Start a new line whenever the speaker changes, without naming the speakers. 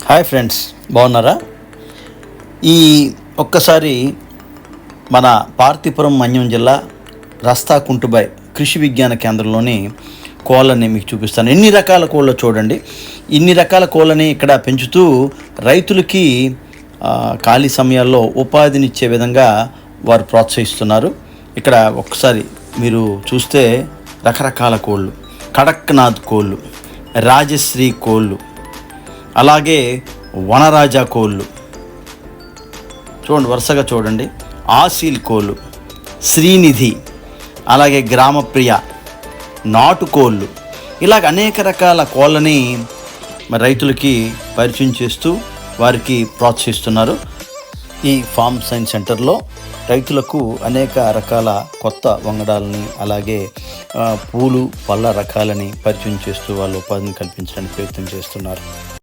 Hi friends, బాగున్నారా? ఈ ఒక్కసారి మన పార్తీపురం మన్యం జిల్లా రస్తా కుంటుబాయ్ కృషి విజ్ఞాన కేంద్రంలోని కోళ్ళని మీకు చూపిస్తాను. ఎన్ని రకాల కోళ్ళు చూడండి. ఇన్ని రకాల కోళ్ళని ఇక్కడ పెంచుతూ రైతులకి ఖాళీ సమయాల్లో ఉపాధినిచ్చే విధంగా వారు ప్రోత్సహిస్తున్నారు. ఇక్కడ ఒక్కసారి మీరు చూస్తే రకరకాల కోళ్ళు, కడక్నాథ్ కోళ్ళు, రాజశ్రీ కోళ్ళు, అలాగే వనరాజా కోళ్ళు చూడండి, వరుసగా చూడండి. ఆసీల్ కోళ్ళు, శ్రీనిధి, అలాగే గ్రామప్రియ, నాటుకోళ్ళు, ఇలాగ అనేక రకాల కోళ్ళని రైతులకి పరిచయం చేస్తూ వారికి ప్రోత్సహిస్తున్నారు. ఈ ఫార్మ్ సైన్స్ సెంటర్లో రైతులకు అనేక రకాల కొత్త వంగడాలని, అలాగే పూలు పళ్ళ రకాలని పరిచయం చేస్తూ వాళ్ళు ఉపాధిని కల్పించడానికి ప్రయత్నం చేస్తున్నారు.